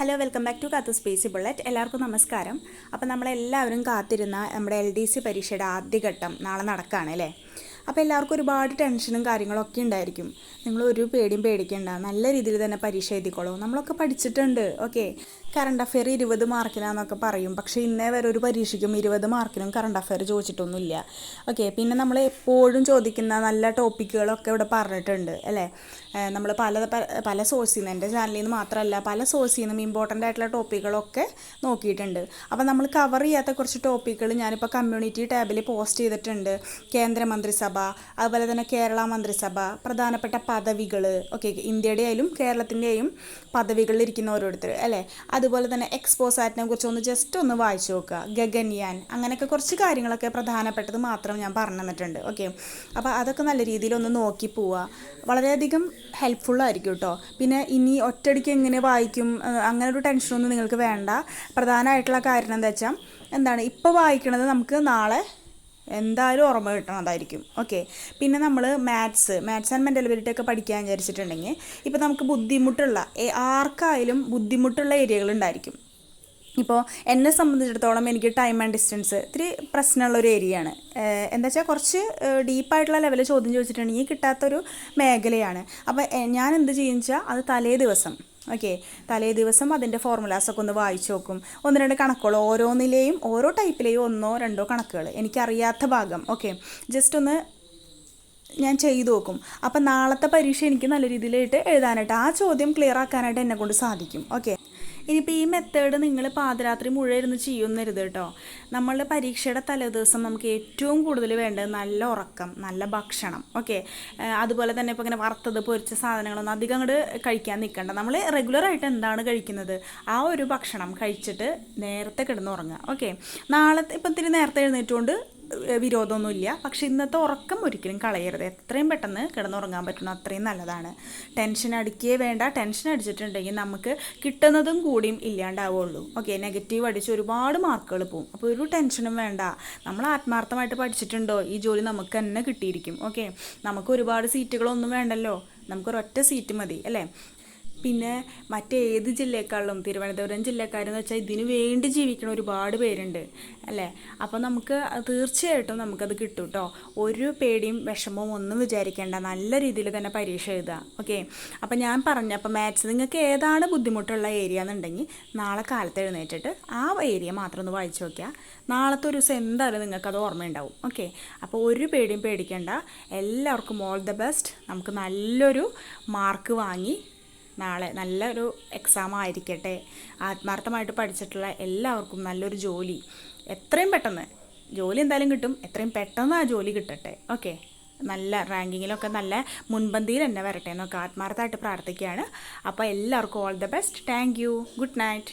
Hello, welcome back to കാത്തു Spacey bullet. എല്ലാവർക്കും നമസ്കാരം. അപ്പോൾ നമ്മളെല്ലാവരും കാത്തിരുന്ന നമ്മുടെ LDC പരീക്ഷയുടെ ആദ്യഘട്ടം നാളെ നടക്കുകയാണ് അല്ലേ. അപ്പോൾ എല്ലാവർക്കും ഒരുപാട് ടെൻഷനും കാര്യങ്ങളൊക്കെ ഉണ്ടായിരിക്കും. നിങ്ങൾ ഒരു പേടിയും പേടിക്കേണ്ട, നല്ല രീതിയിൽ തന്നെ പരീക്ഷ എഴുതിക്കോളൂ. നമ്മളൊക്കെ പഠിച്ചിട്ടുണ്ട്. ഓക്കെ, കറണ്ട് അഫെയർ 20 മാർക്കിനാന്നൊക്കെ പറയും, പക്ഷേ ഇന്നേ വരെ ഒരു പരീക്ഷയ്ക്കും 20 മാർക്കിനും കറണ്ട് അഫെയർ ചോദിച്ചിട്ടൊന്നുമില്ല. ഓക്കെ, പിന്നെ നമ്മൾ എപ്പോഴും ചോദിക്കുന്ന നല്ല ടോപ്പിക്കുകളൊക്കെ ഇവിടെ പറഞ്ഞിട്ടുണ്ട് അല്ലേ. നമ്മൾ പല സോഴ്സിൽ നിന്ന്, എൻ്റെ ചാനലിൽ നിന്ന് മാത്രമല്ല പല സോഴ്സിൽ നിന്നും ഇമ്പോർട്ടൻ്റ് ആയിട്ടുള്ള ടോപ്പിക്കുകളൊക്കെ നോക്കിയിട്ടുണ്ട്. അപ്പോൾ നമ്മൾ കവർ ചെയ്യാത്ത കുറച്ച് ടോപ്പിക്കുകൾ ഞാനിപ്പോൾ കമ്മ്യൂണിറ്റി ടാബിൽ പോസ്റ്റ് ചെയ്തിട്ടുണ്ട്. കേന്ദ്രമന്ത്രിസഭ, അതുപോലെ തന്നെ കേരള മന്ത്രിസഭ, പ്രധാനപ്പെട്ട പദവികൾ, ഓക്കെ, ഇന്ത്യയുടെ ആയാലും കേരളത്തിൻ്റെയും പദവികളിലിരിക്കുന്ന ഓരോരുത്തർ അല്ലേ. അതുപോലെ തന്നെ എക്സ്പോസാറ്റിനെ കുറിച്ച് ജസ്റ്റ് ഒന്ന് വായിച്ചു നോക്കുക. ഗഗൻയാൻ, അങ്ങനെയൊക്കെ കുറച്ച് കാര്യങ്ങളൊക്കെ പ്രധാനപ്പെട്ടത് മാത്രം ഞാൻ പറഞ്ഞു തന്നിട്ടുണ്ട്. ഓക്കെ, അപ്പോൾ അതൊക്കെ നല്ല രീതിയിലൊന്ന് നോക്കി പോവുക. വളരെയധികം ഹെൽപ്ഫുള്ളായിരിക്കും കേട്ടോ. പിന്നെ ഇനി ഒറ്റയടിക്ക് എങ്ങനെ വായിക്കും അങ്ങനെ ഒരു ടെൻഷനൊന്നും നിങ്ങൾക്ക് വേണ്ട. പ്രധാനമായിട്ടുള്ള കാര്യം എന്താ വെച്ചാൽ ഇപ്പോൾ വായിക്കണത് നമുക്ക് നാളെ എന്തായാലും ഓർമ്മ കിട്ടണതായിരിക്കും. ഓക്കെ, പിന്നെ നമ്മൾ മാത്സ് ആൻഡ് മെൻ്റൽ എബിലിറ്റി ഒക്കെ പഠിക്കാൻ വിചാരിച്ചിട്ടുണ്ടെങ്കിൽ ഇപ്പോൾ നമുക്ക് ആർക്കായാലും ബുദ്ധിമുട്ടുള്ള ഏരിയകളുണ്ടായിരിക്കും. ഇപ്പോൾ എന്നെ സംബന്ധിച്ചിടത്തോളം എനിക്ക് ടൈം ആൻഡ് ഡിസ്റ്റൻസ് ഇത്തിരി പ്രശ്നമുള്ളൊരു ഏരിയയാണ്. എന്താ വെച്ചാൽ കുറച്ച് ഡീപ്പായിട്ടുള്ള ലെവലിൽ ചോദ്യം ചോദിച്ചിട്ടുണ്ടെങ്കിൽ കിട്ടാത്തൊരു മേഖലയാണ്. അപ്പോൾ ഞാൻ എന്ത് ചെയ്യുമെന്ന് വെച്ചാൽ അത് തലേ ദിവസം അതിൻ്റെ ഫോർമുലാസൊക്കെ ഒന്ന് വായിച്ചു നോക്കും. 1-2 കണക്കുകൾ, ഓരോ ടൈപ്പിലെയും 1-2 കണക്കുകൾ എനിക്കറിയാത്ത ഭാഗം ജസ്റ്റ് ഒന്ന് ഞാൻ ചെയ്തു നോക്കും. അപ്പം നാളത്തെ പരീക്ഷ എനിക്ക് നല്ല രീതിയിലായിട്ട് എഴുതാനായിട്ട്, ആ ചോദ്യം ക്ലിയർ ആക്കാനായിട്ട് എന്നെക്കൊണ്ട് സാധിക്കും. ഓക്കെ, ഇനിയിപ്പോൾ ഈ മെത്തേഡ് നിങ്ങൾ പാതിരാത്രി മുഴുവൻ ഇരുന്ന് ചെയ്യുന്നരുത് കേട്ടോ. നമ്മളുടെ പരീക്ഷയുടെ തലേദിവസം നമുക്ക് ഏറ്റവും കൂടുതൽ വേണ്ടത് നല്ല ഉറക്കം, നല്ല ഭക്ഷണം. ഓക്കെ, അതുപോലെ തന്നെ ഇപ്പോൾ ഇങ്ങനെ വറുത്തത് പൊരിച്ച സാധനങ്ങളൊന്നും അധികം അങ്ങോട്ട് കഴിക്കാൻ നിൽക്കണ്ട. നമ്മൾ റെഗുലറായിട്ട് എന്താണ് കഴിക്കുന്നത് ആ ഒരു ഭക്ഷണം കഴിച്ചിട്ട് നേരത്തെ കിടന്നുറങ്ങുക. ഓക്കെ, നാളത്തെ ഇപ്പം ഇത്തിരി നേരത്തെ എഴുന്നേറ്റുകൊണ്ട് വിരോധമൊന്നുമില്ല, പക്ഷെ ഇന്നത്തെ ഉറക്കം ഒരിക്കലും കളയരുത്. എത്രയും പെട്ടെന്ന് കിടന്നുറങ്ങാൻ പറ്റണം അത്രയും നല്ലതാണ്. ടെൻഷൻ അടിക്കുകയേ വേണ്ട. ടെൻഷൻ അടിച്ചിട്ടുണ്ടെങ്കിൽ നമുക്ക് കിട്ടുന്നതും കൂടിയും ഇല്ലാണ്ടാവുള്ളൂ. ഓക്കെ, നെഗറ്റീവ് അടിച്ച് ഒരുപാട് മാർക്കുകൾ പോവും. അപ്പോൾ ഒരു ടെൻഷനും വേണ്ട. നമ്മൾ ആത്മാർത്ഥമായിട്ട് പഠിച്ചിട്ടുണ്ടോ ഈ ജോലി നമുക്ക് തന്നെ കിട്ടിയിരിക്കും. ഓക്കെ, നമുക്ക് ഒരുപാട് സീറ്റുകളൊന്നും വേണ്ടല്ലോ, നമുക്കൊരൊറ്റ സീറ്റ് മതി അല്ലേ. പിന്നെ മറ്റേത് ജില്ലക്കാരിലും തിരുവനന്തപുരം ജില്ലക്കാരെന്ന് വെച്ചാൽ ഇതിനു വേണ്ടി ജീവിക്കുന്ന ഒരുപാട് പേരുണ്ട് അല്ലേ. അപ്പോൾ നമുക്ക് തീർച്ചയായിട്ടും നമുക്കത് കിട്ടും കേട്ടോ. ഒരു പേടിയും വിഷമവും ഒന്നും വിചാരിക്കേണ്ട, നല്ല രീതിയിൽ തന്നെ പരീക്ഷ എഴുതുക. ഓക്കെ, അപ്പോൾ ഞാൻ അപ്പോൾ മാത്സ് നിങ്ങൾക്ക് ഏതാണ് ബുദ്ധിമുട്ടുള്ള ഏരിയ എന്നുണ്ടെങ്കിൽ നാളെ കാലത്ത് എഴുന്നേറ്റിട്ട് ആ ഏരിയ മാത്രം ഒന്ന് വായിച്ചു നോക്കിയാൽ നാളത്തെ ഒരു ദിവസം എന്തായാലും നിങ്ങൾക്കത് ഓർമ്മയുണ്ടാവും. ഓക്കെ, അപ്പോൾ ഒരു പേടിയും പേടിക്കേണ്ട. എല്ലാവർക്കും ഓൾ ദ ബെസ്റ്റ്. നമുക്ക് നല്ലൊരു മാർക്ക് വാങ്ങി നാളെ നല്ലൊരു എക്സാം ആയിരിക്കട്ടെ. ആത്മാർത്ഥമായിട്ട് പഠിച്ചിട്ടുള്ള എല്ലാവർക്കും നല്ലൊരു ജോലി, എത്രയും പെട്ടെന്ന് ജോലി എന്തായാലും കിട്ടും, എത്രയും പെട്ടെന്ന് ആ ജോലി കിട്ടട്ടെ. ഓക്കെ, നല്ല റാങ്കിങ്ങിലൊക്കെ നല്ല മുൻപന്തിയിൽ തന്നെ വരട്ടെ എന്നൊക്കെ ആത്മാർത്ഥമായിട്ട് പ്രാർത്ഥിക്കുകയാണ്. അപ്പോൾ എല്ലാവർക്കും all the best. Thank you. Good night.